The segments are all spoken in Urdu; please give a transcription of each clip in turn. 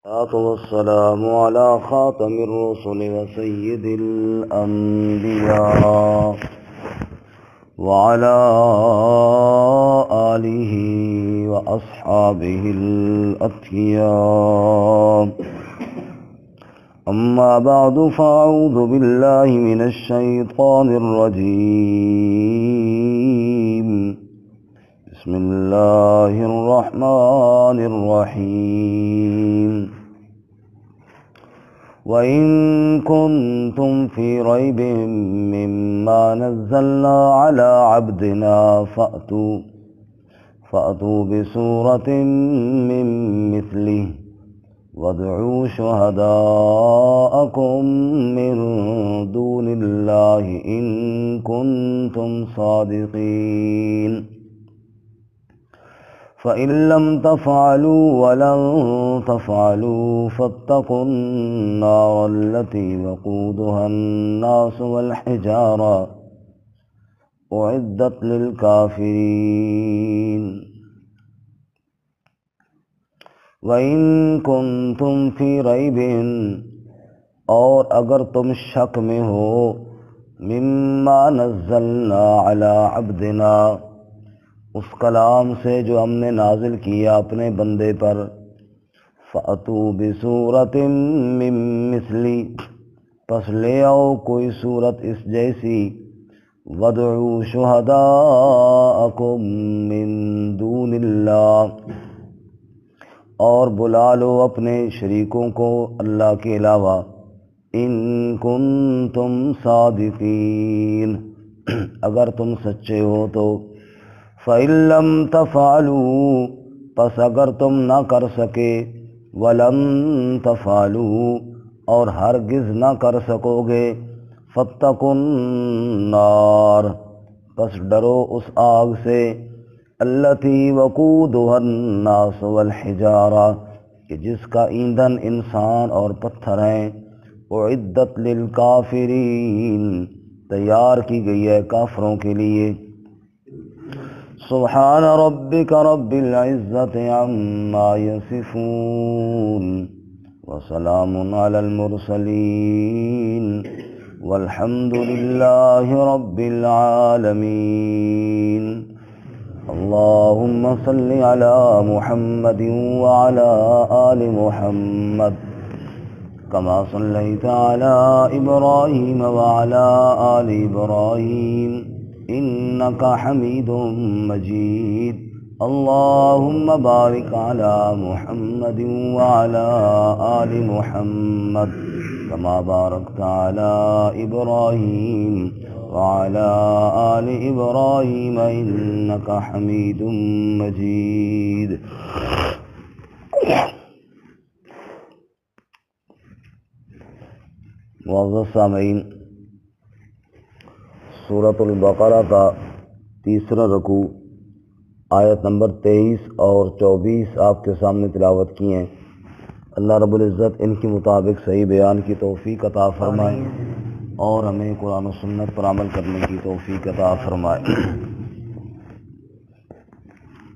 الصلاة والسلام على خاتم الرسل وسيد الأنبياء وعلى آله وأصحابه الأتقياء. أما بعد فأعوذ بالله من الشيطان الرجيم. بسم الله الرحمن الرحيم. وإن كنتم في ريب مما نزلنا على عبدنا فأتوا بسورة من مثله وادعوا شهداءكم من دون الله إن كنتم صادقين. فإن لم تفعلوا ولن تفعلوا فاتقوا النار التي وقودها الناس والحجارة أعدت للكافرين. وإن كنتم في ريب، اور اگر تم شک میں ہو، مما نزلنا على عبدنا، اس کلام سے جو ہم نے نازل کیا اپنے بندے پر، فَأْتُوا بِسُورَةٍ مِّن مِّثْلِهِ، پس لے آؤ کوئی صورت اس جیسی، وَادْعُوا شُهَدَاءَكُم مِّن دُونِ اللَّهِ، اور بلا لو اپنے شریکوں کو اللہ کے علاوہ، ان کنتم صادقین، اگر تم سچے ہو تو، فَإِن لَّمْ تَفْعَلُوا، پس اگر تم نہ کر سکے، وَلَن تَفْعَلُوا، اور ہرگز نہ کر سکو گے، فَاتَّقُوا النَّارَ، پس ڈرو اس آگ سے، الَّتِي وَقُودُهَا النَّاسُ وَالْحِجَارَةُ، کہ جس کا ایندھن انسان اور پتھر ہیں، اُعِدَّتْ لِلْكَافِرِينَ، تیار کی گئی ہے کافروں کے لیے۔ سبحان ربک رب العزت عما یصفون وسلام علی المرسلین والحمد للہ رب العالمین۔ اللہم صل علی محمد وعلی آل محمد کما صلیت علی ابراہیم وعلی آل ابراہیم انک حمید مجید۔ اللہم بارک علی محمد وعلی آل محمد کما بارکت علی ابراہیم وعلی آل ابراہیم انک حمید مجید۔ معزز سامعین، سورۃ البقرہ کا تیسرا رکوع آیت نمبر 23 اور 24 آپ کے سامنے تلاوت کی ہیں۔ اللہ رب العزت ان کے مطابق صحیح بیان کی توفیق عطا فرمائے اور ہمیں قرآن و سنت پر عمل کرنے کی توفیق عطا فرمائے۔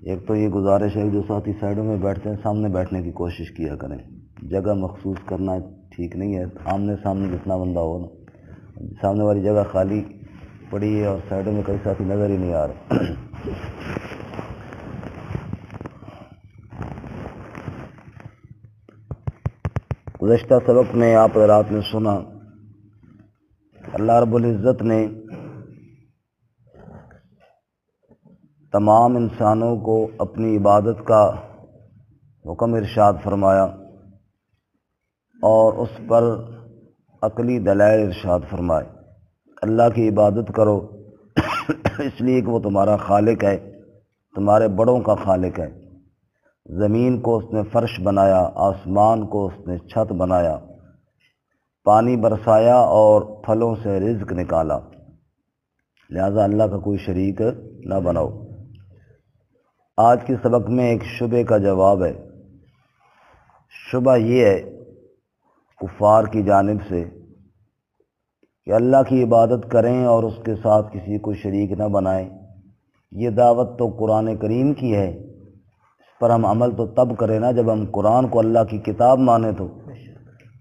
ایک تو یہ گزارش ہے جو ساتھی سائڈوں میں بیٹھتے ہیں سامنے بیٹھنے کی کوشش کیا کریں، جگہ مخصوص کرنا ٹھیک نہیں ہے، آمنے سامنے جتنا بندہ ہو نا، سامنے والی جگہ خالی پڑی ہے اور سائڈوں میں کئی ساتھی نظر ہی نہیں آ رہے۔ گزشتہ سبق میں آپ حضرات نے سنا اللہ رب العزت نے تمام انسانوں کو اپنی عبادت کا حکم ارشاد فرمایا اور اس پر عقلی دلائل ارشاد فرمائے۔ اللہ کی عبادت کرو اس لیے کہ وہ تمہارا خالق ہے، تمہارے بڑوں کا خالق ہے۔ زمین کو اس نے فرش بنایا، آسمان کو اس نے چھت بنایا، پانی برسایا اور پھلوں سے رزق نکالا، لہذا اللہ کا کوئی شریک نہ بناؤ۔ آج کے سبق میں ایک شبہ کا جواب ہے۔ شبہ یہ ہے کفار کی جانب سے کہ اللہ کی عبادت کریں اور اس کے ساتھ کسی کو شریک نہ بنائیں۔ یہ دعوت تو قرآن کریم کی ہے، پر ہم عمل تو تب کریں نا جب ہم قرآن کو اللہ کی کتاب مانیں، تو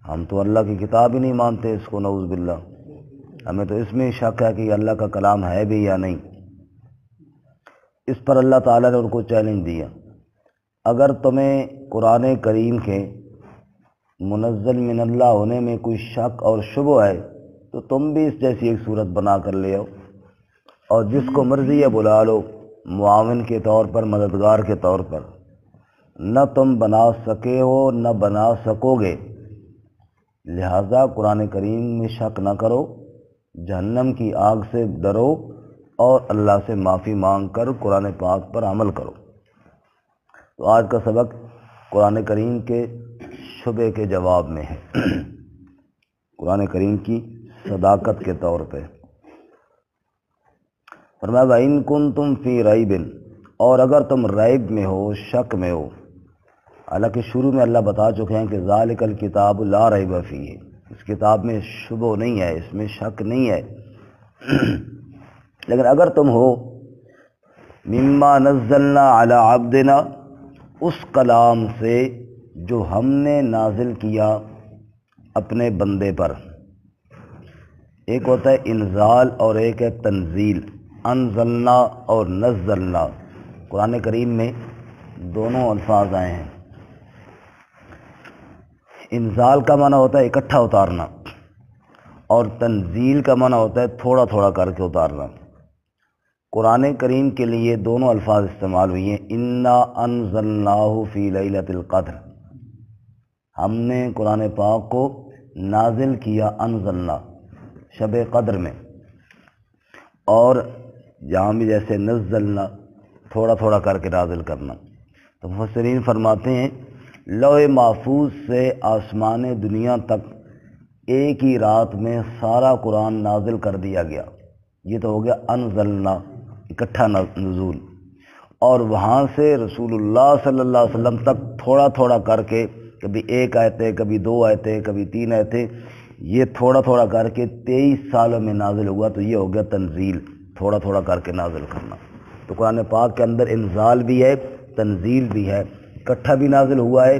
ہم تو اللہ کی کتاب ہی نہیں مانتے اس کو، نعوذ باللہ۔ ہمیں تو اس میں شک ہے کہ یہ اللہ کا کلام ہے بھی یا نہیں۔ اس پر اللہ تعالیٰ نے ان کو چیلنج دیا، اگر تمہیں قرآن کریم کے منزل من اللہ ہونے میں کوئی شک اور شبہ ہے تو تم بھی اس جیسی ایک صورت بنا کر لے آؤ، اور جس کو مرضی ہے بلا لو معاون کے طور پر، مددگار کے طور پر۔ نہ تم بنا سکے ہو نہ بنا سکو گے، لہذا قرآن کریم میں شک نہ کرو، جہنم کی آگ سے ڈرو اور اللہ سے معافی مانگ کر قرآن پاک پر عمل کرو۔ تو آج کا سبق قرآن کریم کے شبے کے جواب میں ہے، قرآن کریم کی صداقت کے طور پہ۔ فرمایا وَإِن كُنتُمْ فِي رَيْبٍ، اور اگر تم ریب میں ہو، شک میں ہو، حالانکہ شروع میں اللہ بتا چکے ہیں کہ ذَلِكَ الْكِتَابُ لَا رَيْبَ فِيهِ، اس کتاب میں شبہ نہیں ہے، اس میں شک نہیں ہے۔ لیکن اگر تم ہو مما نزلنا علی عبدنا، اس کلام سے جو ہم نے نازل کیا اپنے بندے پر، ایک ہوتا ہے انزال اور ایک ہے تنزیل، انزلنا اور نزلنا، قرآن کریم میں دونوں الفاظ آئے ہیں۔ انزال کا معنی ہوتا ہے اکٹھا اتارنا، اور تنزیل کا معنی ہوتا ہے تھوڑا تھوڑا کر کے اتارنا۔ قرآن کریم کے لیے دونوں الفاظ استعمال ہوئی ہیں، انا انزلناہ فی لیلۃ القدر، ہم نے قرآن پاک کو نازل کیا انزلنا شب قدر میں، اور جہاں بھی جیسے نزلنا تھوڑا تھوڑا کر کے نازل کرنا۔ تو مفسرین فرماتے ہیں لوح محفوظ سے آسمان دنیا تک ایک ہی رات میں سارا قرآن نازل کر دیا گیا، یہ تو ہو گیا انزلنا، اکٹھا نزول، اور وہاں سے رسول اللہ صلی اللہ علیہ وسلم تک تھوڑا تھوڑا کر کے، کبھی ایک آیتیں، کبھی 2 آیتیں، کبھی 3 آیتیں، یہ تھوڑا تھوڑا کر کے 23 سالوں میں نازل ہوا، تو یہ ہو گیا تنزیل، تھوڑا تھوڑا کر کے نازل کرنا۔ تو قرآن پاک کے اندر انزال بھی ہے، تنزیل بھی ہے، اکٹھا بھی نازل ہوا ہے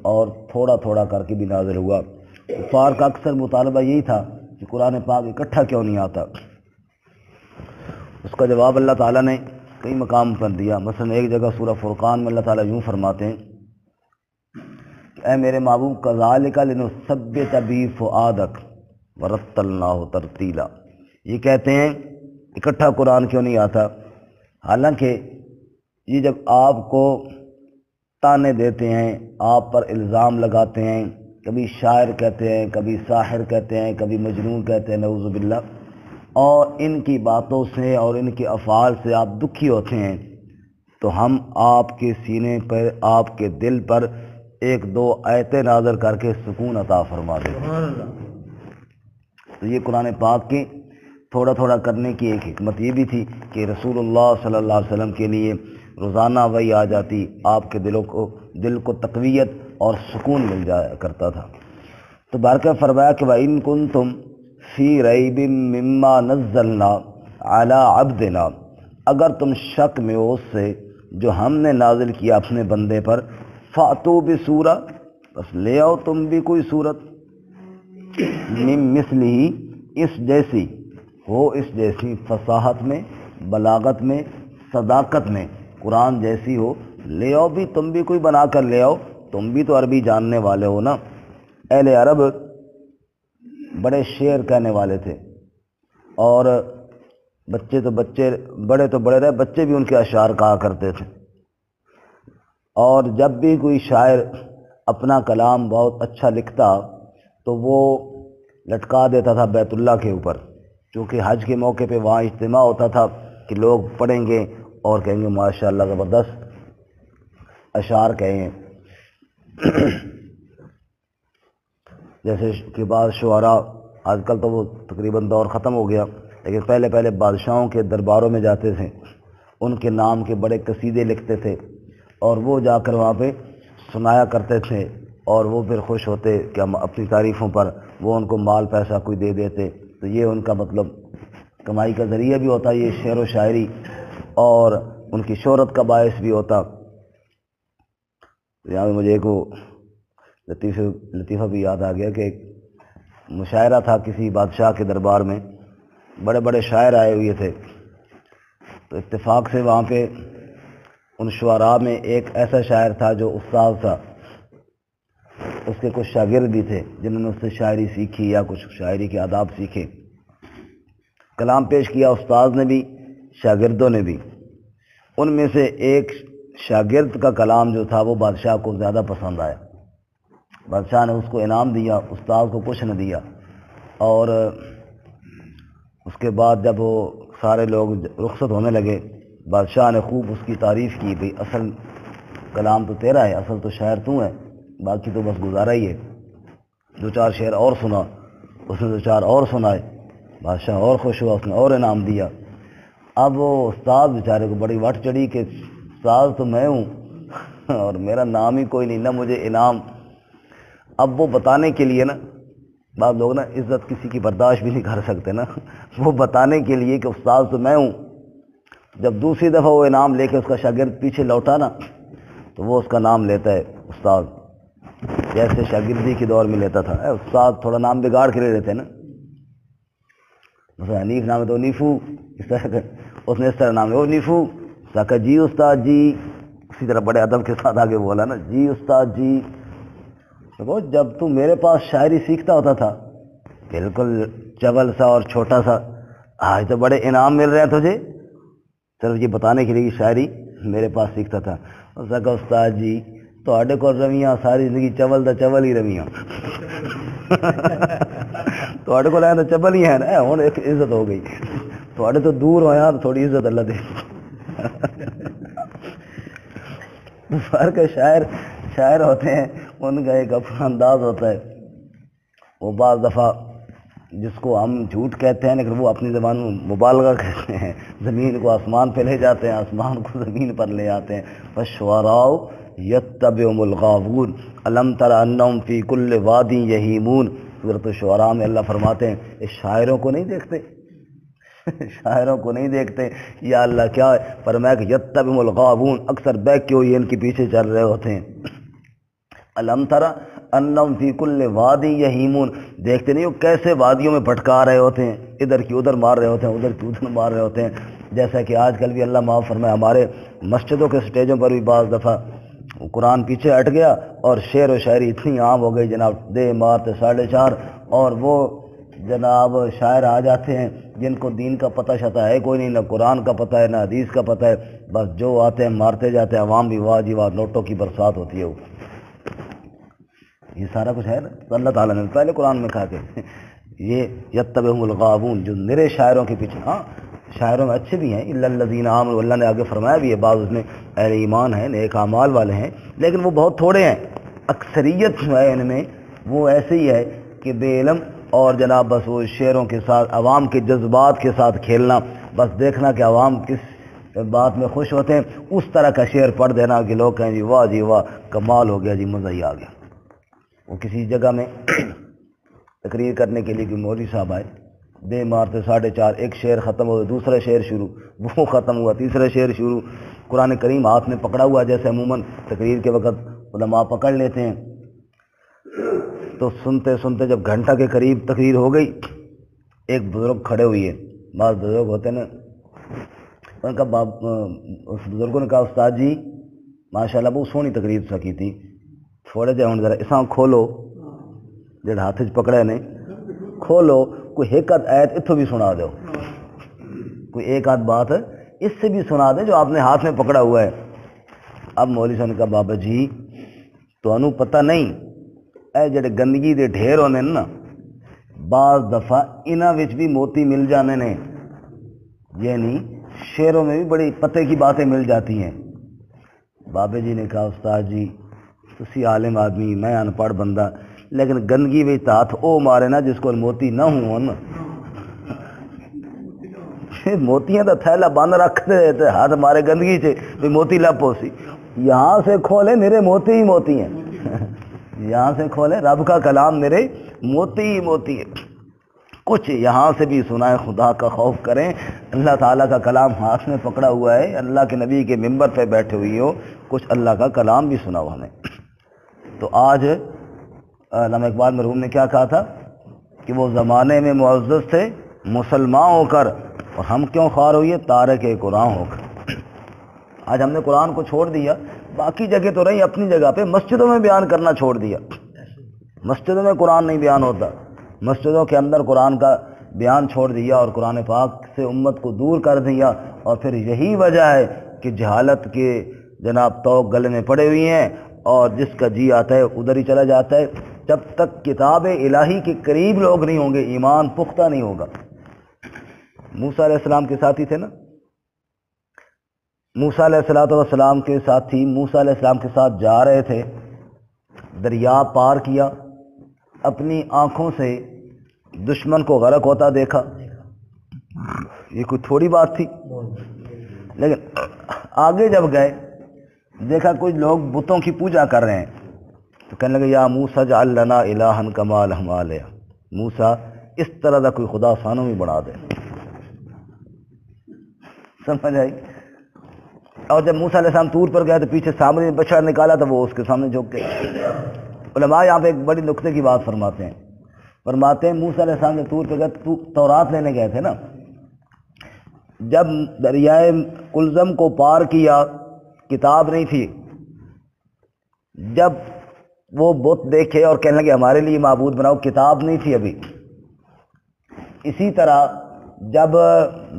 اور تھوڑا تھوڑا کر کے بھی نازل ہوا۔ کفار کا اکثر مطالبہ یہی تھا کہ قرآن پاک اکٹھا کیوں نہیں آتا۔ اس کا جواب اللہ تعالیٰ نے کئی مقام پر دیا، مثلا ایک جگہ سورہ فرقان میں اللہ تعالیٰ یوں فرماتے ہیں کہ اے میرے محبوب کذالک لنثبت بہ فؤادک ورتلناہ ترتیلا، یہ کہتے ہیں اکٹھا قرآن کیوں نہیں آتا، حالانکہ یہ جب آپ کو تانے دیتے ہیں، آپ پر الزام لگاتے ہیں، کبھی شاعر کہتے ہیں، کبھی ساحر کہتے ہیں، کبھی مجنون کہتے ہیں، نعوذ باللہ، اور ان کی باتوں سے اور ان کے افعال سے آپ دکھی ہوتے ہیں، تو ہم آپ کے سینے پر، آپ کے دل پر 1-2 آیتیں نازل کر کے سکون عطا فرما دیتے ہیں۔ تو یہ قرآن پاک کی تھوڑا تھوڑا کرنے کی ایک حکمت یہ بھی تھی کہ رسول اللہ صلی اللہ علیہ وسلم کے لیے روزانہ وہی آ جاتی، آپ کے دل کو تقویت اور سکون مل جایا کرتا تھا۔ تو بارکہ فرمایا کہ وَإِن كُنتُمْ فِي رَيْبٍ مِّمَّا نَزَّلْنَا عَلَىٰ عَبْدِنَا، اگر تم شک میں ہو اس سے جو ہم نے نازل کیا اپنے بندے پر، فَأْتُوا بِسُورَةٍ، بس لے آؤ تم بھی کوئی صورت، مِن مِثْلِهِ، اس جیسی ہو، اس جیسی فصاحت میں، بلاغت میں، صداقت میں قرآن جیسی ہو، لے آؤ بھی تم بھی کوئی بنا کر لے آؤ، تم بھی تو عربی جاننے والے ہو نا۔ اہل عرب بڑے شعر کہنے والے تھے، اور بچے تو بڑے رہے، بچے بھی ان کے اشعار کہا کرتے تھے، اور جب بھی کوئی شاعر اپنا کلام بہت اچھا لکھتا تو وہ لٹکا دیتا تھا بیت اللہ کے اوپر، چونکہ حج کے موقع پہ وہاں اجتماع ہوتا تھا کہ لوگ پڑھیں گے اور کہیں گے ماشاءاللہ زبردست اشعار کہیں، جیسے کہ بعض شعراء، آج کل تو وہ تقریباً دور ختم ہو گیا، لیکن پہلے بادشاہوں کے درباروں میں جاتے تھے، ان کے نام کے بڑے قصیدے لکھتے تھے، اور وہ جا کر وہاں پہ سنایا کرتے تھے، اور وہ پھر خوش ہوتے کہ ہم اپنی تعریفوں پر وہ ان کو مال پیسہ کوئی دے دیتے، تو یہ ان کا مطلب کمائی کا ذریعہ بھی ہوتا، یہ شعر و شاعری، اور ان کی شہرت کا باعث بھی ہوتا۔ یہاں پہ مجھے ایک وہ لطیفہ بھی یاد آ گیا کہ ایک مشاعرہ تھا کسی بادشاہ کے دربار میں، بڑے بڑے شاعر آئے ہوئے تھے، تو اتفاق سے وہاں پہ ان شعراء میں ایک ایسا شاعر تھا جو استاد تھا، اس کے کچھ شاگرد بھی تھے جنہوں نے اس سے شاعری سیکھی یا کچھ شاعری کے آداب سیکھے۔ کلام پیش کیا استاد نے بھی، شاگردوں نے بھی۔ ان میں سے ایک شاگرد کا کلام جو تھا وہ بادشاہ کو زیادہ پسند آیا، بادشاہ نے اس کو انعام دیا، استاد کو کچھ نہ دیا۔ اور اس کے بعد جب وہ سارے لوگ رخصت ہونے لگے، بادشاہ نے خوب اس کی تعریف کی، بھئی اصل کلام تو تیرا ہے، اصل تو شاعر تو ہے، باقی تو بس گزارا ہی ہے۔ دو چار شعر اور سنا، اس نے دو چار اور سنائے، بادشاہ اور خوش ہوا، اس نے اور انعام دیا۔ اب وہ استاد بیچارے کو بڑی وٹ چڑھی کہ استاد تو میں ہوں اور میرا نام ہی کوئی نہیں، نہ مجھے انعام۔ اب وہ بتانے کے لیے نا، بعض لوگ نا عزت کسی کی برداشت بھی نہیں کر سکتے نا، وہ بتانے کے لیے کہ استاد تو میں ہوں، جب دوسری دفعہ وہ انعام لے کے اس کا شاگرد پیچھے لوٹا نا، تو وہ اس کا نام لیتا ہے استاد، جیسے شاگردی کے دور میں لیتا تھا۔ استاد تھوڑا نام بگاڑ کے لے لیتے نا، مثلا حنیف نام ہے تو نیفو، اس طرح اس نے اس طرح نام لیا، وہ نیفو سکا جی استاد جی، اسی طرح بڑے ادب کے ساتھ آگے بولا نا، جی استاد جی۔ تو جب تو میرے پاس شاعری سیکھتا ہوتا تھا بالکل چول سا اور چھوٹا سا، آج تو بڑے انعام مل رہے ہیں تجھے، صرف یہ بتانے کے لیے کہ شاعری میرے پاس سیکھتا تھا۔ سکا استاد جی تواڈے کول رویاں ساری زندگی چول دا چول ہی رویاں، تواڈے کول آیا تو چبل ہی ہے نا، ہن ایک عزت ہو گئی، تواڈے تو دور ہویا تو تھوڑی عزت اللہ دے۔ فرق شاعر ہوتے ہیں، ان کا ایک اپنا انداز ہوتا ہے۔ وہ بعض دفعہ جس کو ہم جھوٹ کہتے ہیں لیکن وہ اپنی زبان میں مبالغہ کہتے ہیں، زمین کو آسمان پہ لے جاتے ہیں، آسمان کو زمین پر لے آتے ہیں۔ وَالشُّعَرَاءُ يَتَّبِعُهُمُ الْغَاوُونَ أَلَمْ تَرَ أَنَّهُمْ فِي كُلِّ وَادٍ يَهِيمُونَ۔ سورۃ الشعراء میں اللہ فرماتے ہیں اس شاعروں کو نہیں دیکھتے، شاعروں کو نہیں دیکھتے، یا اللہ کیا ہے؟ فرمایا کہ یتبعهم الغاوون، اکثر بیک کے ہوئے ان کے پیچھے چل رہے ہوتے ہیں۔ الم ترى انہم فی کل وادی یہیمون، دیکھتے نہیں وہ کیسے وادیوں میں بھٹکا رہے ہوتے ہیں، ادھر کی ادھر مار رہے ہوتے ہیں، ادھر کی ادھر مار رہے ہوتے ہیں۔ جیسا کہ آج کل بھی اللہ معاف فرمائے ہمارے مسجدوں کے سٹیجوں پر بھی بعض دفعہ قرآن پیچھے ہٹ گیا اور شعر و شاعری اتنی عام ہو گئی جناب، دے مارتے 4.5، اور وہ جناب شاعر آ جاتے ہیں جن کو دین کا پتہ شتا ہے کوئی نہیں، نہ قرآن کا پتہ ہے نہ حدیث کا پتہ ہے، بس جو آتے ہیں مارتے جاتے ہیں، عوام بھی واہ جی واہ، نوٹوں کی برسات ہوتی ہے۔ یہ سارا کچھ ہے نا، تو اللہ تعالیٰ نے پہلے قرآن میں کہا کہ یہ یتبعہم الغاوون، جو نرے شاعروں کے پیچھے، ہاں شاعروں میں اچھے بھی ہیں، الا الذین آمنوا، اللہ نے آگے فرمایا بھی ہے، بعض اس میں اہل ایمان ہیں، نیک اعمال والے ہیں، لیکن وہ بہت تھوڑے ہیں۔ اکثریت جو ہے ان میں وہ ایسے ہی ہے کہ بے علم، اور جناب بس وہ شعروں کے ساتھ عوام کے جذبات کے ساتھ کھیلنا، بس دیکھنا کہ عوام کس بات میں خوش ہوتے ہیں، اس طرح کا شعر پڑھ دینا کہ لوگ کہیں جی واہ کمال ہو گیا جی، مزہ ہی آ گیا۔ وہ کسی جگہ میں تقریر کرنے کے لیے کہ مولوی صاحب آئے، دے مارتے 4.5، ایک شعر ختم ہو، دوسرا شعر شروع، وہ ختم ہوا، تیسرا شعر شروع، قرآن کریم ہاتھ میں پکڑا ہوا، جیسے عموماً تقریر کے وقت علماء پکڑ لیتے ہیں۔ تو سنتے سنتے جب گھنٹہ کے قریب تقریر ہو گئی، ایک بزرگ کھڑے ہوئی ہے، بعض بزرگ ہوتے ہیں نا، ان کا اس بزرگوں نے کہا استاد جی ماشاءاللہ بہت سونی تقریر سکی تھی، تھوڑے جہاں ذرا اساں کھولو، جڑے ہاتھ پکڑے نے کھولو، کوئی ایک آدھ آیت اتھوں بھی سنا دو، کوئی ایک آدھ بات اس سے بھی سنا دے جو آپ نے ہاتھ میں پکڑا ہوا ہے۔ اب مولوی صاحب نے کہا بابا جی تو انہوں پتہ نہیں، اے جڑے گندگی دے ڈھیر ہونے نا، بعض دفعہ انہاں وچ بھی موتی مل جانے نے، یعنی شعروں میں بھی بڑی پتے کی باتیں مل جاتی ہیں۔ بابے جی نے کہا استاد جی تسی عالم آدمی، میں ان پڑھ بندہ، لیکن گندگی وچ ہاتھ او مارے نا جس کو موتی نہ ہون، موتیاں دا تھیلا بند رکھتے تے ہاتھ مارے گندگی سے بھی موتی لپو سی، یہاں سے کھولے میرے موتی ہی موتی ہیں، یہاں سے کھولے رب کا کلام میرے موتی ہی موتی ہے۔ کچھ یہاں سے بھی سنائیں، خدا کا خوف کریں، اللہ تعالیٰ کا کلام ہاتھ میں پکڑا ہوا ہے، اللہ کے نبی کے ممبر پہ بیٹھے ہوئی ہو، کچھ اللہ کا کلام بھی سناؤ ہمیں۔ تو آج علامہ اقبال مرحوم نے کیا کہا تھا کہ وہ زمانے میں معزز تھے مسلمان ہو کر، اور ہم کیوں خوار ہوئے تارک قرآن ہو کر۔ آج ہم نے قرآن کو چھوڑ دیا، باقی جگہ تو رہی اپنی جگہ پہ، مسجدوں میں بیان کرنا چھوڑ دیا۔ مسجدوں میں قرآن نہیں بیان ہوتا، مسجدوں کے اندر قرآن کا بیان چھوڑ دیا اور قرآن پاک سے امت کو دور کر دیا، اور پھر یہی وجہ ہے کہ جہالت کے جناب توق گلے میں پڑے ہوئی ہیں، اور جس کا جی آتا ہے ادھر ہی چلا جاتا ہے۔ جب تک کتاب الہی کے قریب لوگ نہیں ہوں گے ایمان پختہ نہیں ہوگا۔ موسیٰ علیہ السلام کے ساتھی تھے نا، موسیٰ علیہ السلام کے ساتھی موسیٰ علیہ السلام کے ساتھ جا رہے تھے، دریا پار کیا، اپنی آنکھوں سے دشمن کو غرق ہوتا دیکھا۔ یہ کوئی تھوڑی بات تھی، لیکن آگے جب گئے دیکھا کچھ لوگ بتوں کی پوجا کر رہے ہیں، تو کہنے لگے یا موسیٰ اجعل لنا الہا کما لہم آلہہ، موسیٰ اس طرح کا کوئی خدا سانوں میں بنا دے۔ سمجھ آئی؟ اور جب موسیٰ علیہ السلام طور پر گئے تو پیچھے سامنے بچڑا نکالا تو وہ اس کے سامنے جھک گئے۔ علماء یہاں پہ ایک بڑی نکتے کی بات فرماتے ہیں، موسیٰ علیہ السلام کے طور پہ گئے، تورات لینے گئے تھے نا، جب دریائے کلزم کو پار کیا کتاب نہیں تھی، جب وہ بت دیکھے اور کہنے لگے ہمارے لیے معبود بناؤ، کتاب نہیں تھی ابھی۔ اسی طرح جب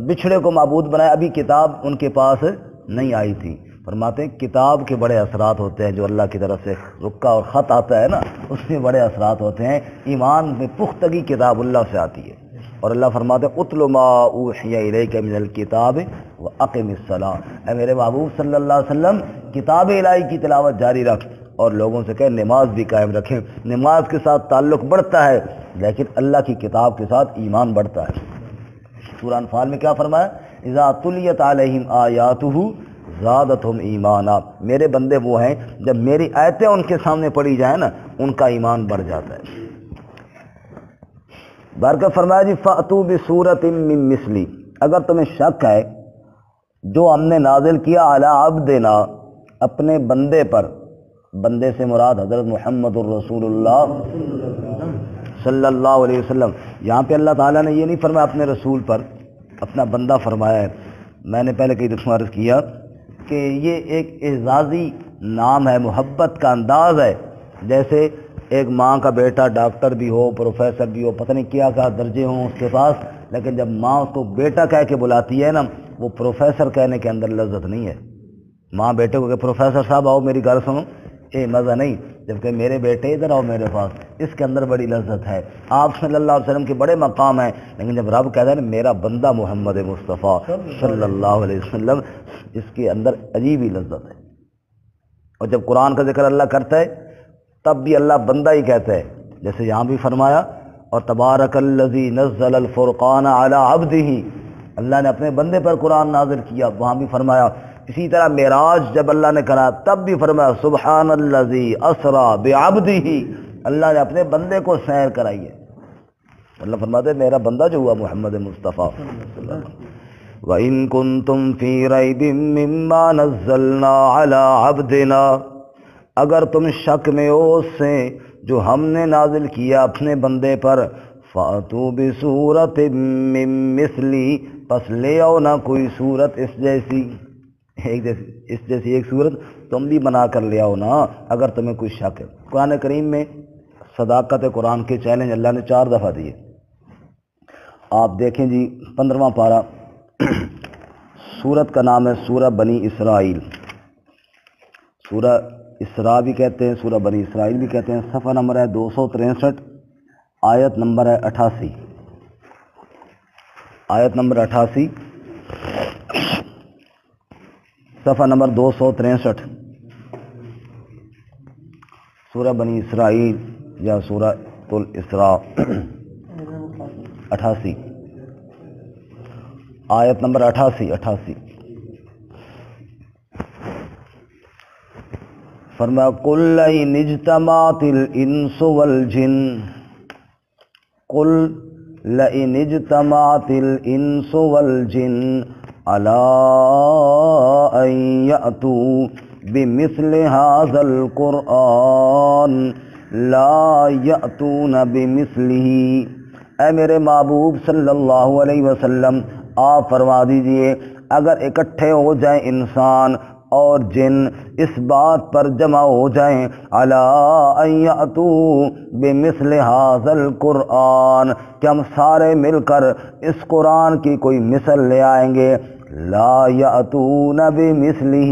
بچھڑے کو معبود بنایا، ابھی کتاب ان کے پاس نہیں آئی تھی۔ فرماتے ہیں کتاب کے بڑے اثرات ہوتے ہیں، جو اللہ کی طرف سے رکا اور خط آتا ہے نا، اس میں بڑے اثرات ہوتے ہیں۔ ایمان میں پختگی کتاب اللہ سے آتی ہے، اور اللہ فرماتے ہیں اتل ما اوحی الیک من الکتاب واقم الصلاۃ، اے میرے محبوب صلی اللہ علیہ وسلم کتاب الہی کی تلاوت جاری رکھ، اور لوگوں سے کہ نماز بھی قائم رکھیں۔ نماز کے ساتھ تعلق بڑھتا ہے، لیکن اللہ کی کتاب کے ساتھ ایمان بڑھتا ہے۔ سورہ انفال میں کیا فرمایا؟ اذا تلیت علیہم آیاتہ زادتہم ایمانا، میرے بندے وہ ہیں جب میری آیتیں ان کے سامنے پڑھی جائیں نا ان کا ایمان بڑھ جاتا ہے۔ برکت فرمایا جی فأتوا بسورۃ من مثلی، اگر تمہیں شک ہے جو ہم نے نازل کیا علی عبدنا، اپنے بندے پر، بندے سے مراد حضرت محمد الرسول اللہ صلی اللہ علیہ وسلم۔ یہاں پہ اللہ تعالیٰ نے یہ نہیں فرمایا اپنے رسول پر، اپنا بندہ فرمایا ہے۔ میں نے پہلے کئی دفعہ عرض کیا کہ یہ ایک اعزازی نام ہے، محبت کا انداز ہے، جیسے ایک ماں کا بیٹا ڈاکٹر بھی ہو، پروفیسر بھی ہو، پتہ نہیں کیا درجے ہوں اس کے پاس، لیکن جب ماں اس کو بیٹا کہہ کے بلاتی ہے نا، وہ پروفیسر کہنے کے اندر لذت نہیں ہے۔ ماں بیٹے کو کہ پروفیسر صاحب آؤ میری گل سنو، مزہ نہیں، جبکہ میرے بیٹے ادھر آؤ میرے پاس، اس کے اندر بڑی لذت ہے۔ آپ صلی اللہ علیہ وسلم کے بڑے مقام ہیں، لیکن جب رب کہتا ہے نا میرا بندہ محمد مصطفیٰ صلی اللہ علیہ وسلم، اس کے اندر عجیب ہی لذت ہے۔ اور جب قرآن کا ذکر اللہ کرتا ہے تب بھی اللہ بندہ ہی کہتا ہے، جیسے یہاں بھی فرمایا اور تبارک الذی نزل الفرقان علی عبدہ، اللہ نے اپنے بندے پر قرآن نازل کیا، وہاں بھی فرمایا۔ اسی طرح معراج جب اللہ نے کرا تب بھی فرمایا سبحان الذی اسری بعبدہ، اللہ نے اپنے بندے کو سیر کرائی ہے۔ اللہ فرماتے ہیں میرا بندہ جو ہوا محمد مصطفیٰ صلی اللہ علیہ وسلم۔ وَإِن كُنتُمْ فِي رَيْبٍ مِّمَّا نَزَّلْنَا عَلَىٰ عَبْدِنَا، اگر تم شک میں ہو اس سے جو ہم نے نازل کیا اپنے بندے پر، فَأْتُوا بِسُورَةٍ مِّن مِّثْلِهِ، پس لے آؤ نہ کوئی صورت اس جیسی، اس جیسی ایک صورت تم بھی بنا کر لے آؤ نا اگر تمہیں کوئی شک ہے۔ قرآن کریم میں صداقت قرآن کے چیلنج اللہ نے 4 دفعہ دیے۔ آپ دیکھیں جی 15واں پارہ، سورت کا نام ہے سورہ بنی اسرائیل، سورہ اسراء بھی کہتے ہیں، سورہ بنی اسرائیل بھی کہتے ہیں۔ صفحہ نمبر ہے 263، آیت نمبر ہے 88، آیت نمبر 88، صفحہ نمبر 263، سورہ بنی اسرائیل یا سورہ الاسراء 88، آیت نمبر 88۔ فرمایا قُلْ لَئِنِ اجْتَمَعَتِ الْإِنسُ وَالْجِنُّ، قُلْ لئن اجتمعت الانس والجن علی ان یأتوا بمثل هذا القرآن لا یأتون بمثلہ۔ اے میرے محبوب صلی اللہ علیہ وسلم آپ فرما دیجئے اگر اکٹھے ہو جائیں انسان اور جن اس بات پر جمع ہو جائیں علی ان یأتوا بمثل ھذا القرآن کہ ہم سارے مل کر اس قرآن کی کوئی مثل لے آئیں گے، لا یأتون بمثلہ،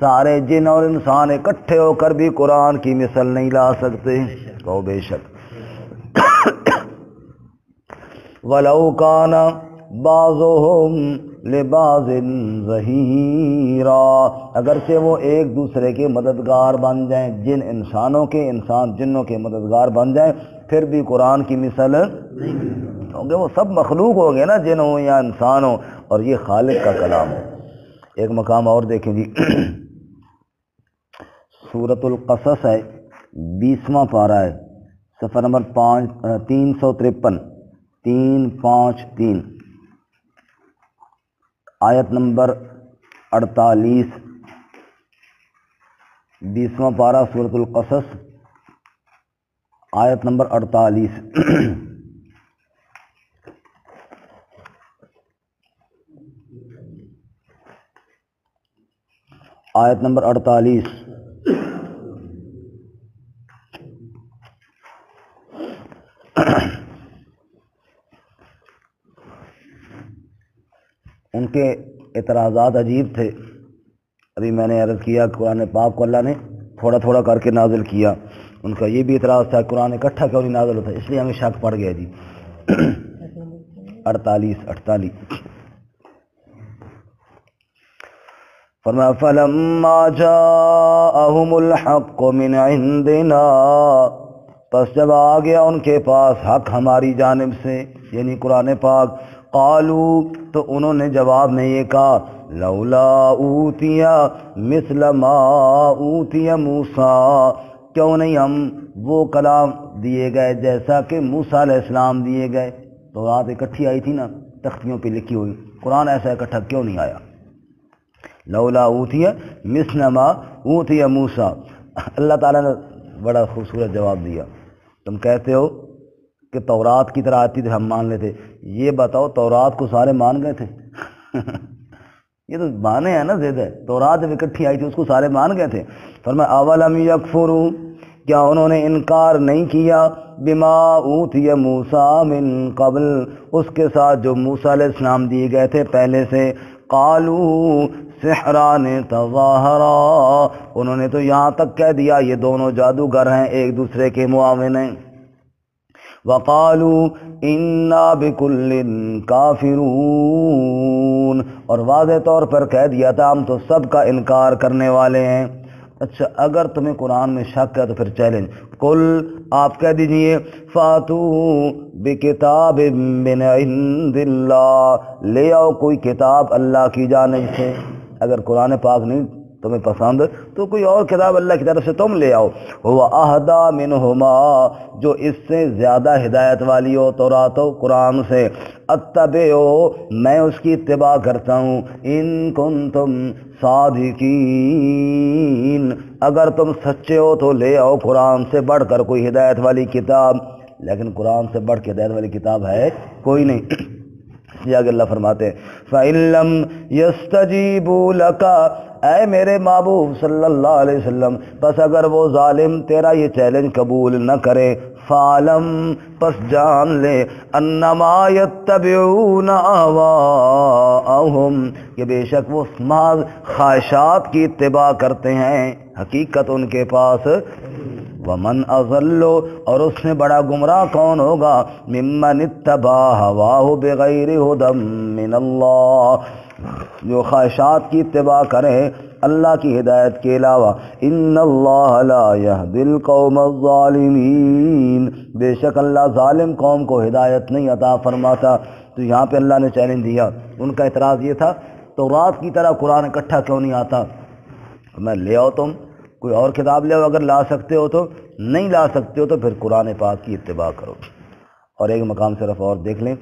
سارے جن اور انسان اکٹھے ہو کر بھی قرآن کی مثل نہیں لا سکتے۔ تو بے شک وَلَوْ كَانَ بَعْضُهُمْ لِبَعْضٍ ظَهِيرًا، اگرچہ وہ ایک دوسرے کے مددگار بن جائیں، جن انسانوں کے انسان جنوں کے مددگار بن جائیں، پھر بھی قرآن کی مثل کیونکہ وہ سب مخلوق ہو گئے نا، جن ہوں یا انسان ہوں، اور یہ خالق کا کلام ہے۔ ایک مقام اور دیکھیں جی، سورۃ القصص ہے، 20واں پارہ ہے، صفحہ نمبر 353 353 آیت نمبر 48، 20واں پارہ سورۃ القصص آیت نمبر 48۔ آیت نمبر 48۔ ان کے اعتراضات عجیب تھے۔ ابھی میں نے عرض کیا قرآن پاک کو اللہ نے تھوڑا تھوڑا کر کے نازل کیا، ان کا یہ بھی اعتراض تھا قرآن اکٹھا کیوں نہیں نازل ہوتا، اس لیے ہمیں شک پڑ گیا جی۔ 48 فرمایا فَلَمَّا جَاءَهُمُ الْحَقُّ مِنْ عِنْدِنَا، پس جب آ گیا ان کے پاس حق ہماری جانب سے یعنی قرآن پاک، قالوا تو انہوں نے جواب میں یہ کہا لولا اوتی مثل ما اوتی موسیٰ، کیوں نہیں ہم وہ کلام دیے گئے جیسا کہ موسیٰ علیہ السلام دیے گئے۔ تو رات اکٹھی آئی تھی نا تختیوں پہ لکھی ہوئی، قرآن ایسا اکٹھا کیوں نہیں آیا؟ لولا اوتی مثل ما اوتی موسیٰ، اللہ تعالیٰ نے بڑا خوبصورت جواب دیا۔ تم کہتے ہو کہ تورات کی طرح آتی تھی ہم مان لیتے، یہ بتاؤ تورات کو سارے مان گئے تھے؟ یہ تو مانے ہیں نا زید ہے، تورات جب اکٹھی آئی تھی اس کو سارے مان گئے تھے۔ فرمایا اولم یکفروا، کیا انہوں نے انکار نہیں کیا بما اوتی موسیٰ من قبل، اس کے ساتھ جو موسیٰ علیہ السلام دیے گئے تھے پہلے سے، قالوا سحران تظاہرا، انہوں نے تو یہاں تک کہہ دیا یہ دونوں جادوگر ہیں ایک دوسرے کے معاون ہیں۔ وقالوا انا بکل کافرون، اور واضح طور پر کہہ دیا تھا ہم تو سب کا انکار کرنے والے ہیں۔ اچھا اگر تمہیں قرآن میں شک ہے تو پھر چیلنج، قل آپ کہہ دیجئے فاتو بکتاب من عند اللہ، لے آؤ کوئی کتاب اللہ کی جانب سے، اگر قرآن پاک نہیں تمہیں پسند تو کوئی اور کتاب اللہ کی طرف سے تم لے آؤ، ہوا اہدا منہما، جو اس سے زیادہ ہدایت والی ہو تورات و قرآن سے، اتبعو میں اس کی اتباع کرتا ہوں، ان کنتم صادقین اگر تم سچے ہو تو لے آؤ قرآن سے بڑھ کر کوئی ہدایت والی کتاب، لیکن قرآن سے بڑھ کے ہدایت والی کتاب ہے کوئی نہیں۔ اس لیے آگے اللہ فرماتے ہیں فَإِن لَّمْ يَسْتَجِيبُوا لَكَ، اے میرے محبوب صلی اللہ علیہ وسلم بس اگر وہ ظالم تیرا یہ چیلنج قبول نہ کرے، فَعْلَمْ پس جان لے انما یتبعون اہواءہم، کہ بے شک وہ محض خواہشات کی اتباع کرتے ہیں، حقیقت ان کے پاس۔ ومن اضل، اور اس سے بڑا گمراہ کون ہوگا، ممن اتبع ہواہ بغیر ہدی من اللہ، جو خواہشات کی اتباع کرے اللہ کی ہدایت کے علاوہ۔ ان اللہ لا یہدی القوم الظالمین، بے شک اللہ ظالم قوم کو ہدایت نہیں عطا فرماتا۔ تو یہاں پہ اللہ نے چیلنج دیا، ان کا اعتراض یہ تھا تورات کی طرح قرآن اکٹھا کیوں نہیں آتا؟ میں لے آؤ تم کوئی اور کتاب لے آؤ، اگر لا سکتے ہو تو، نہیں لا سکتے ہو تو پھر قرآن پاک کی اتباع کرو۔ اور ایک مقام صرف اور دیکھ لیں،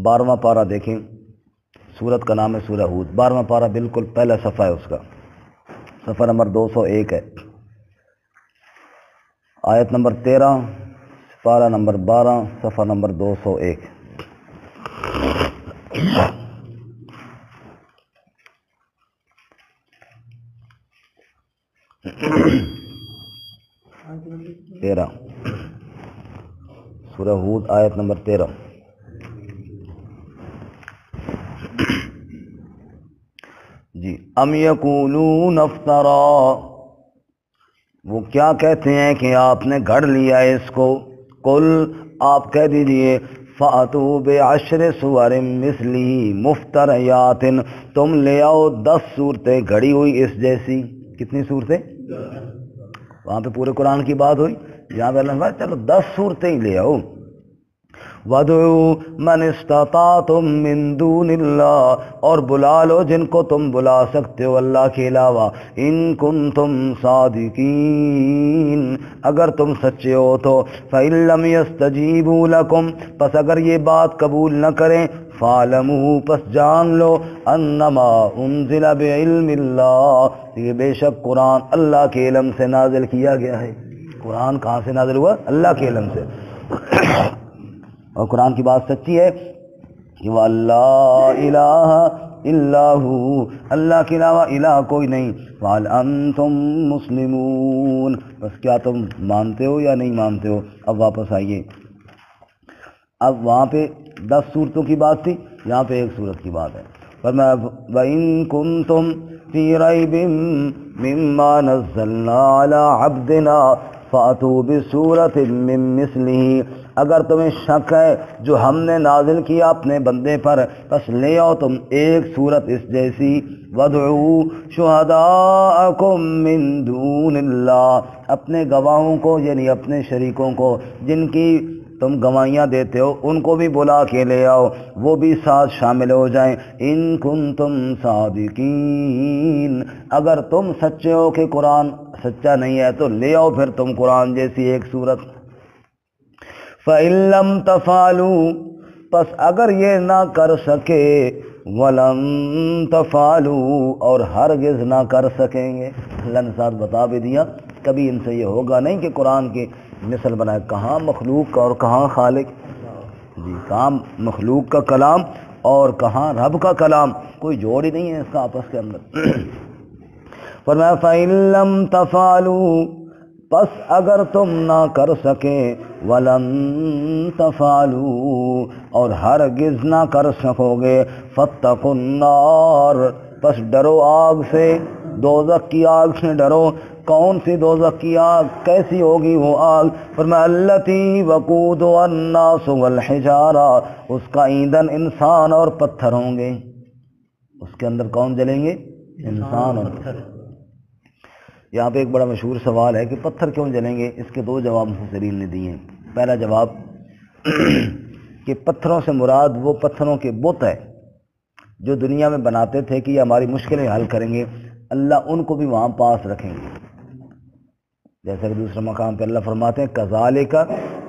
12واں پارہ دیکھیں، سورت کا نام ہے سورہ ہود، 12واں پارہ بالکل پہلا صفحہ ہے اس کا، صفحہ نمبر 201 ہے، آیت نمبر 13، پارہ نمبر 12، صفحہ نمبر 201۔ تیرہ، سورہ ہود آیت نمبر 13۔ جی، ام یقولون افطرا، وہ کیا کہتے ہیں کہ آپ نے گھڑ لیا ہے اس کو، قل آپ کہہ دیجئے فَأْتُوا بِعَشْرِ سُوَرٍ مِثْلِهِ مُفْتَرَيَاتٍ، تم لے آؤ 10 صورتیں گھڑی ہوئی اس جیسی۔ کتنی صورتیں؟ وہاں پہ پورے قرآن کی بات ہوئی، یہاں پہ اللہ نے فرمایا چلو 10 صورتیں ہی لے آؤ۔ وَادْعُوا مَنِ اسْتَطَعْتُم مِّن دُونِ اللَّهِ، اور بلا لو جن کو تم بلا سکتے ہو اللہ کے علاوہ، ان کنتم صادقین، اگر تم سچے ہو تو، فَإِن لَّمْ يَسْتَجِيبُوا لَكُمْ، پس اگر یہ بات قبول نہ کریں، فَاعْلَمُوا، پس جان لو، انما انزل بعلم اللہ، یہ بے شک قرآن اللہ کے علم سے نازل کیا گیا ہے۔ قرآن کہاں سے نازل ہوا؟ اللہ کے علم سے۔ اور قرآن کی بات سچی ہے کہ وَاللَّہ الہ الا ہو، اللہ کے علاوہ الہ کوئی نہیں، وَهَلْ أَنْتُمْ مُسْلِمُونَ، بس کیا تم مانتے ہو یا نہیں مانتے ہو؟ اب واپس آئیے، اب وہاں پہ 10 صورتوں کی بات تھی، یہاں پہ ایک صورت کی بات ہے۔ فرمایا وَإِن كُنتُمْ فِي رَيْبٍ مِّمَّا نَزَّلْنَا عَلَىٰ عَبْدِنَا فَأْتُوا بِسُورَةٍ مِّن مِّثْلِهِ، اگر تمہیں شک ہے جو ہم نے نازل کیا اپنے بندے پر، پس لے آؤ تم ایک صورت اس جیسی۔ وَادْعُوا شُهَدَاءَكُم مِّن دُونِ اللَّهِ، اپنے گواہوں کو یعنی اپنے شریکوں کو جن کی تم گواہیاں دیتے ہو ان کو بھی بلا کے لے آؤ، وہ بھی ساتھ شامل ہو جائیں۔ ان کنتم صادقین، اگر تم سچے ہو کہ قرآن سچا نہیں ہے تو لے آؤ پھر تم قرآن جیسی ایک صورت۔ فَإِن لَّمْ تَفْعَلُوا، پس اگر یہ نہ کر سکے، وَلَن تَفْعَلُوا، اور ہرگز نہ کر سکیں گے، اللہ نے ساتھ بتا بھی دیا کبھی ان سے یہ ہوگا نہیں کہ قرآن کی مثل بنائے، کہاں مخلوق کا اور کہاں خالق، جی کہاں مخلوق کا کلام اور کہاں رب کا کلام، کوئی جوڑ ہی نہیں ہے اس کا آپس کے اندر۔ فرمایا فَإِن لَّمْ تَفْعَلُوا، پس اگر تم نہ کر سکیں، وَلَن تَفْعَلُوا، اور ہرگز نہ کر سکو گے، فَاتَّقُوا النَّارَ، پس ڈرو آگ سے، دوزخ کی آگ سے ڈرو۔ کون سی دوزخ کی آگ؟ کیسی ہوگی وہ آگ؟ فرمایا التی وقودها الناس والحجارہ، اس کا ایندھن انسان اور پتھر ہوں گے۔ اس کے اندر کون جلیں گے؟ انسان اور پتھر۔ یہاں پہ ایک بڑا مشہور سوال ہے کہ پتھر کیوں جلیں گے؟ اس کے 2 جواب مفسرین نے دیے ہیں۔ پہلا جواب کہ پتھروں سے مراد وہ پتھروں کے بت ہے جو دنیا میں بناتے تھے کہ یہ ہماری مشکلیں حل کریں گے، اللہ ان کو بھی وہاں پاس رکھیں گے۔ جیسا کہ دوسرے مقام پہ اللہ فرماتے ہیں کَذَلِكَ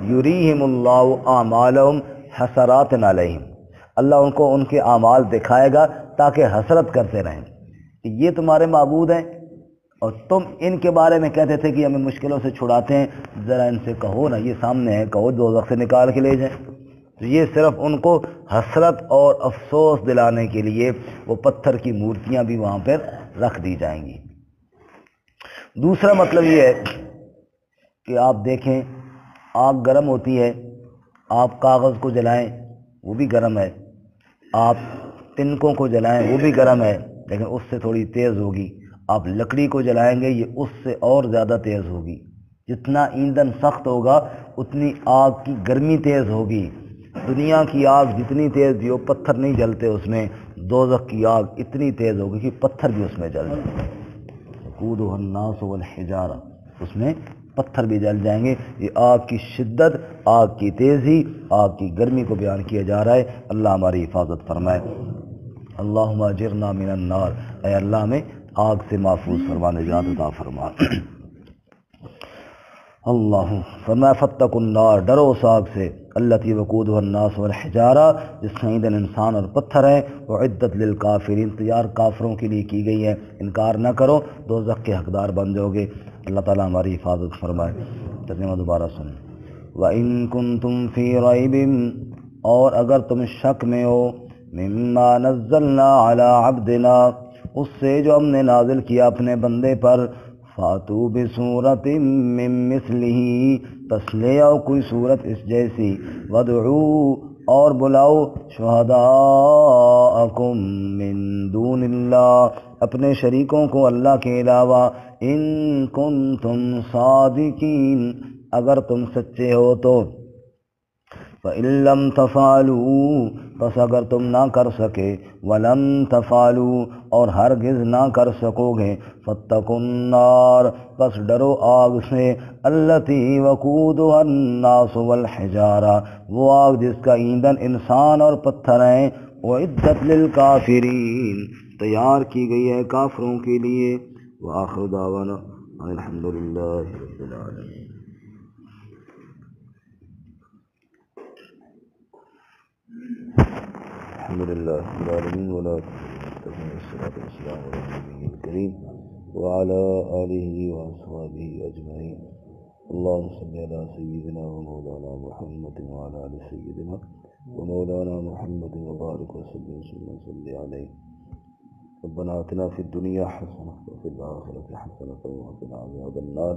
يُرِيهِمُ اللَّهُ أَعْمَالَهُمْ حَسَرَاتٍ عَلَيْهِمْ، اللہ ان کو ان کے اعمال دکھائے گا تاکہ حسرت کرتے رہیں کہ یہ تمہارے معبود ہیں اور تم ان کے بارے میں کہتے تھے کہ ہمیں مشکلوں سے چھڑاتے ہیں، ذرا ان سے کہو نا، یہ سامنے ہے، کہو دوزخ سے نکال کے لے جائیں۔ تو یہ صرف ان کو حسرت اور افسوس دلانے کے لیے وہ پتھر کی مورتیاں بھی وہاں پر رکھ دی جائیں گی۔ دوسرا مطلب یہ ہے کہ آپ دیکھیں آگ گرم ہوتی ہے، آپ کاغذ کو جلائیں وہ بھی گرم ہے، آپ تنکوں کو جلائیں وہ بھی گرم ہے لیکن اس سے تھوڑی تیز ہوگی، آپ لکڑی کو جلائیں گے یہ اس سے اور زیادہ تیز ہوگی۔ جتنا ایندھن سخت ہوگا اتنی آگ کی گرمی تیز ہوگی۔ دنیا کی آگ جتنی تیز بھی ہو پتھر نہیں جلتے اس میں، دوزخ کی آگ اتنی تیز ہوگی کہ پتھر بھی اس میں جل جائیں گے۔ وقودها الناس والحجارہ، اس میں پتھر بھی جل جائیں گے۔ یہ آگ کی شدت، آگ کی تیزی، آگ کی گرمی کو بیان کیا جا رہا ہے۔ اللہ ہماری حفاظت فرمائے۔ اللہم اجرنا من النار، اے اللہ ہمیں آگ سے محفوظ فرما، نجات عطا فرما۔ اللہ فرمایا فتقوا النار، ڈرو اس آگ سے، التی وقودها الناس والحجارہ، جس کا ایندھن انسان اور پتھر ہے، اعدت للکافرین، تیار کافروں کے لیے کی گئی ہے، انکار نہ کرو دوزخ کے حقدار بن جاؤ گے۔ اللہ تعالیٰ ہماری حفاظت فرمائے۔ ترجمہ دوبارہ سنیں۔ وَإِن كُنتُمْ فِي رَيْبٍ، اور اگر تم شک میں ہو، مما نزلنا علی عبدنا، اس سے جو ہم نے نازل کیا اپنے بندے پر، فاتو بصورت من مثلہ، پس لے آؤ کوئی صورت اس جیسی، ودعو، اور بلاؤ، شہداءکم من دون اللہ، اپنے شریکوں کو اللہ کے علاوہ، ان کنتم صادقین، اگر تم سچے ہو تو، فَإِن لَّمْ تَفْعَلُوا، پس اگر تم نہ کر سکے، وَلَن تَفْعَلُوا، اور ہرگز نہ کر سکو گے، فَاتَّقُوا النَّارَ، پس ڈرو آگ سے، الَّتِي وَقُودُهَا النَّاسُ وَالْحِجَارَةُ، وہ آگ جس کا ایندھن انسان اور پتھر ہیں، وَعِدَّتْ لِلْكَافِرِينَ، تیار کی گئی ہے کافروں کے لیے۔ وآخر دعوانا الحمد للہ رب العالمین۔ الحمد للہ رب العالمین، والصلاة والسلام علی نبیہ الکریم وعلی آلہ واصحابہ اجمعین۔ اللہم صلی علی سیدنا و مولانا محمد وعلی آل سیدنا و مولانا محمد وبارک وسلم وسلم صلی علیہ۔ ربنا آتنا فی الدنیا حسنہ وفی الآخرۃ حسنۃ وقنا عذاب النار۔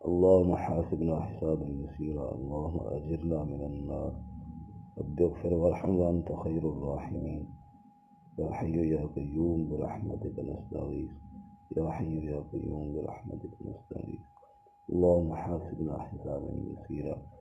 اللہم حاسبنا حسابا یسیرا، اللہم اجرنا من النار، رب اغفر وارحم وانت خیر الراحمین۔ یا حی یا قیوم برحمتک نستغیث، یا حی یا قیوم برحمتک نستغیث۔ اللہم حاسبنا حسابا یسیرا۔